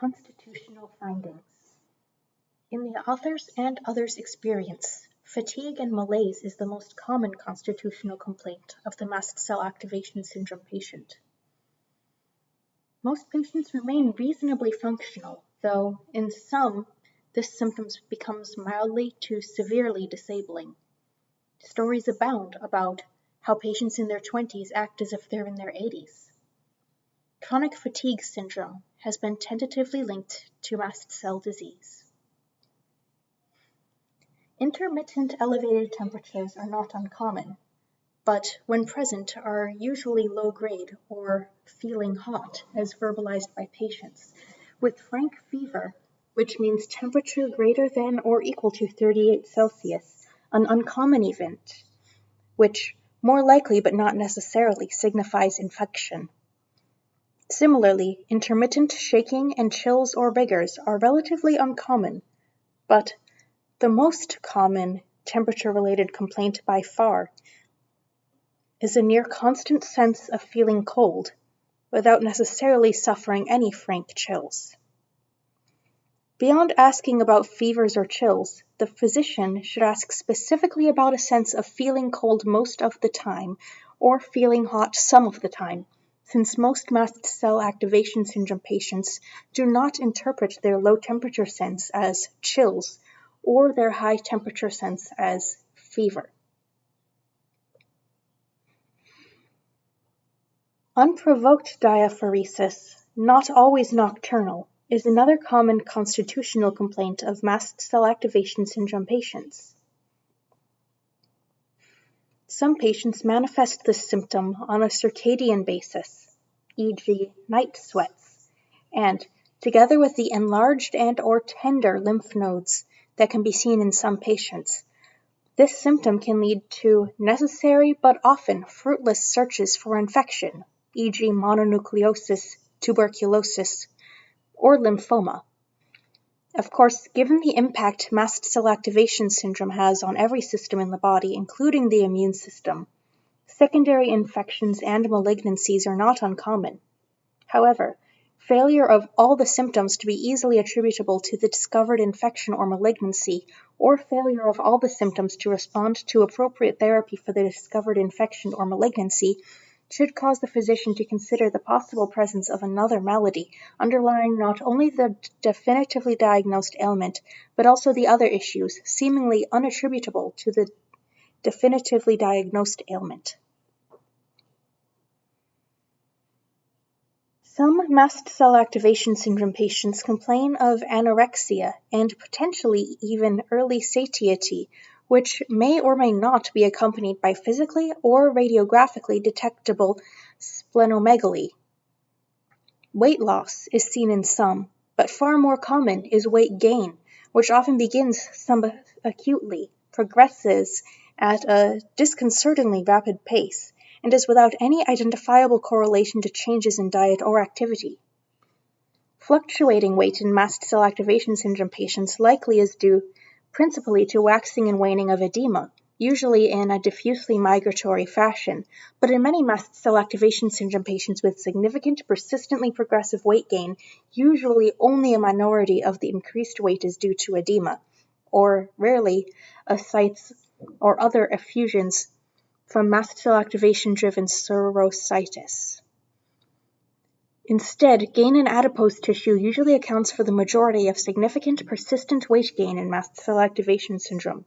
Constitutional findings. In the author's and others' experience, fatigue and malaise is the most common constitutional complaint of the mast cell activation syndrome patient. Most patients remain reasonably functional, though in some, this symptom becomes mildly to severely disabling. Stories abound about how patients in their 20s act as if they're in their 80s. Chronic fatigue syndrome has been tentatively linked to mast cell disease. Intermittent elevated temperatures are not uncommon, but when present are usually low-grade or feeling hot, as verbalized by patients, with frank fever, which means temperature greater than or equal to 38 Celsius, an uncommon event, which more likely but not necessarily signifies infection. Similarly, intermittent shaking and chills or rigors are relatively uncommon, but the most common temperature-related complaint by far is a near constant sense of feeling cold without necessarily suffering any frank chills. Beyond asking about fevers or chills, the physician should ask specifically about a sense of feeling cold most of the time or feeling hot some of the time, since most mast cell activation syndrome patients do not interpret their low temperature sense as chills or their high temperature sense as fever. Unprovoked diaphoresis, not always nocturnal, is another common constitutional complaint of mast cell activation syndrome patients. Some patients manifest this symptom on a circadian basis, e.g. night sweats, and together with the enlarged and or tender lymph nodes that can be seen in some patients, this symptom can lead to necessary but often fruitless searches for infection, e.g. mononucleosis, tuberculosis, or lymphoma. Of course, given the impact mast cell activation syndrome has on every system in the body, including the immune system, secondary infections and malignancies are not uncommon. However, failure of all the symptoms to be easily attributable to the discovered infection or malignancy, or failure of all the symptoms to respond to appropriate therapy for the discovered infection or malignancy should cause the physician to consider the possible presence of another malady underlying not only the definitively diagnosed ailment, but also the other issues seemingly unattributable to the definitively diagnosed ailment. Some mast cell activation syndrome patients complain of anorexia and potentially even early satiety, which may or may not be accompanied by physically or radiographically detectable splenomegaly. Weight loss is seen in some, but far more common is weight gain, which often begins subacutely, progresses at a disconcertingly rapid pace, and is without any identifiable correlation to changes in diet or activity. Fluctuating weight in mast cell activation syndrome patients likely is due principally to waxing and waning of edema, usually in a diffusely migratory fashion, but in many mast cell activation syndrome patients with significant, persistently progressive weight gain, usually only a minority of the increased weight is due to edema, or rarely ascites or other effusions from mast cell activation-driven serositis. Instead, gain in adipose tissue usually accounts for the majority of significant persistent weight gain in mast cell activation syndrome.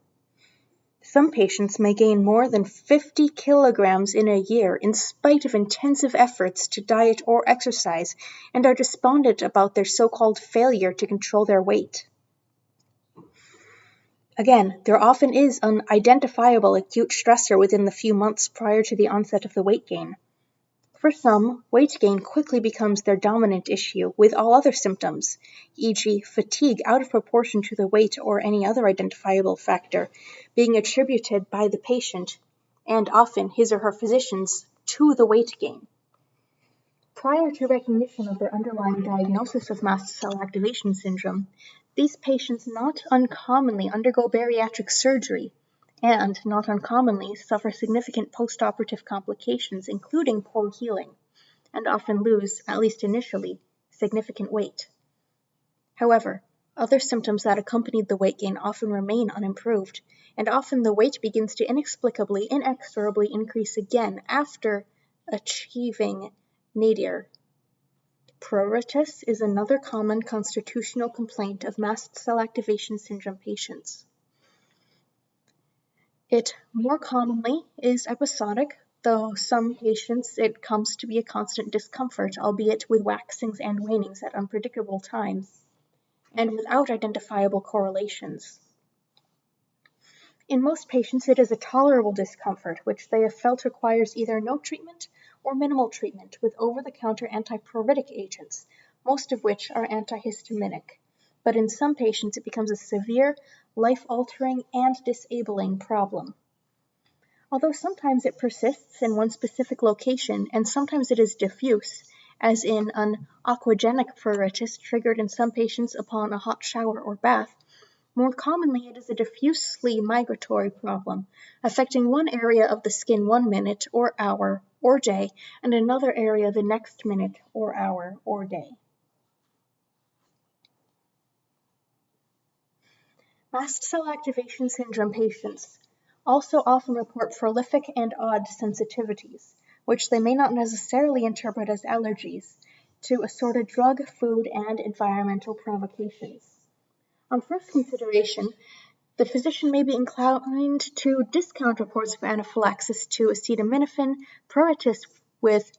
Some patients may gain more than 50 kilograms in a year in spite of intensive efforts to diet or exercise and are despondent about their so-called failure to control their weight. Again, there often is an identifiable acute stressor within the few months prior to the onset of the weight gain. For some, weight gain quickly becomes their dominant issue, with all other symptoms, e.g. fatigue out of proportion to the weight or any other identifiable factor, being attributed by the patient, and often his or her physicians, to the weight gain. Prior to recognition of their underlying diagnosis of mast cell activation syndrome, these patients not uncommonly undergo bariatric surgery, and not uncommonly suffer significant postoperative complications, including poor healing, and often lose, at least initially, significant weight. However, other symptoms that accompanied the weight gain often remain unimproved, and often the weight begins to inexorably increase again after achieving nadir. Pruritus is another common constitutional complaint of mast cell activation syndrome patients. It more commonly is episodic, though some patients it comes to be a constant discomfort, albeit with waxings and wanings at unpredictable times, and without identifiable correlations. In most patients, it is a tolerable discomfort, which they have felt requires either no treatment or minimal treatment with over-the-counter antipruritic agents, most of which are antihistaminic. But in some patients, it becomes a severe, life-altering, and disabling problem. Although sometimes it persists in one specific location, and sometimes it is diffuse, as in an aquagenic pruritus triggered in some patients upon a hot shower or bath, more commonly it is a diffusely migratory problem, affecting one area of the skin 1 minute or hour or day, and another area the next minute or hour or day. Mast cell activation syndrome patients also often report prolific and odd sensitivities, which they may not necessarily interpret as allergies, to assorted drug, food, and environmental provocations. On first consideration, the physician may be inclined to discount reports of anaphylaxis to acetaminophen, pruritus with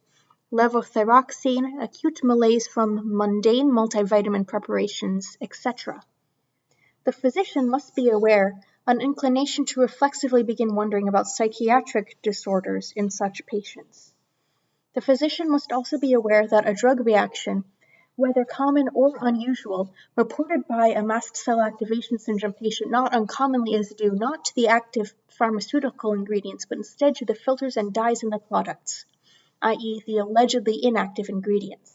levothyroxine, acute malaise from mundane multivitamin preparations, etc. The physician must be aware an inclination to reflexively begin wondering about psychiatric disorders in such patients. The physician must also be aware that a drug reaction, whether common or unusual, reported by a mast cell activation syndrome patient not uncommonly is due not to the active pharmaceutical ingredients, but instead to the filters and dyes in the products, i.e. the allegedly inactive ingredients.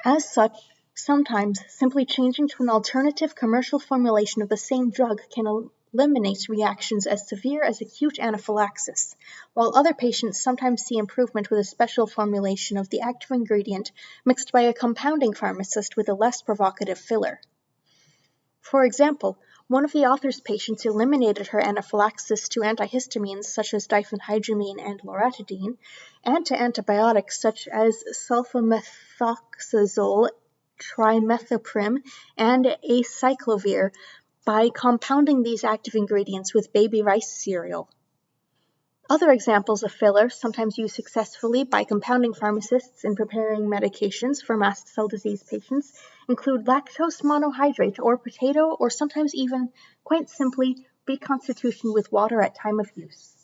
As such, sometimes simply changing to an alternative commercial formulation of the same drug can eliminate reactions as severe as acute anaphylaxis, while other patients sometimes see improvement with a special formulation of the active ingredient mixed by a compounding pharmacist with a less provocative filler. For example, one of the author's patients eliminated her anaphylaxis to antihistamines such as diphenhydramine and loratadine, and to antibiotics such as sulfamethoxazole, trimethoprim, and acyclovir by compounding these active ingredients with baby rice cereal. Other examples of fillers, sometimes used successfully by compounding pharmacists in preparing medications for mast cell disease patients, include lactose monohydrate or potato, or sometimes even, quite simply, reconstitution with water at time of use.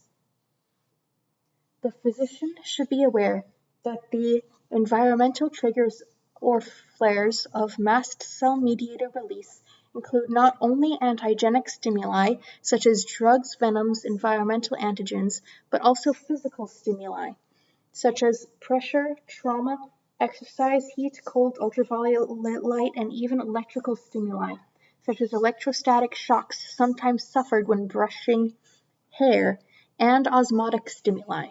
The physician should be aware that the environmental triggers or flares of mast cell-mediated release include not only antigenic stimuli, such as drugs, venoms, environmental antigens, but also physical stimuli, such as pressure, trauma, exercise, heat, cold, ultraviolet light, and even electrical stimuli, such as electrostatic shocks sometimes suffered when brushing hair, and osmotic stimuli.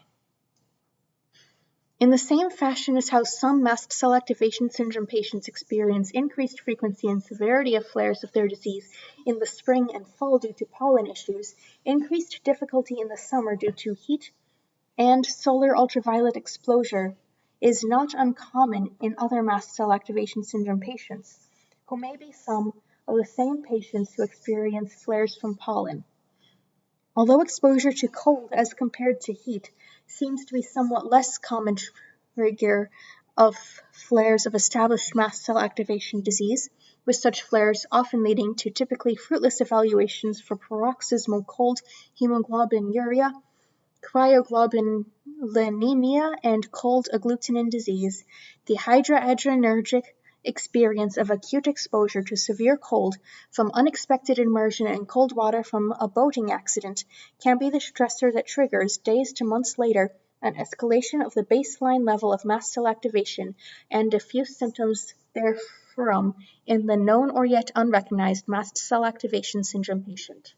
In the same fashion as how some mast cell activation syndrome patients experience increased frequency and severity of flares of their disease in the spring and fall due to pollen issues, increased difficulty in the summer due to heat and solar ultraviolet exposure is not uncommon in other mast cell activation syndrome patients, who may be some of the same patients who experience flares from pollen. Although exposure to cold as compared to heat seems to be somewhat less common trigger of flares of established mast cell activation disease, with such flares often leading to typically fruitless evaluations for paroxysmal cold hemoglobinuria, cryoglobulinemia, and cold agglutinin disease, the hydroadrenergic experience of acute exposure to severe cold from unexpected immersion in cold water from a boating accident can be the stressor that triggers, days to months later, an escalation of the baseline level of mast cell activation and diffuse symptoms therefrom in the known or yet unrecognized mast cell activation syndrome patient.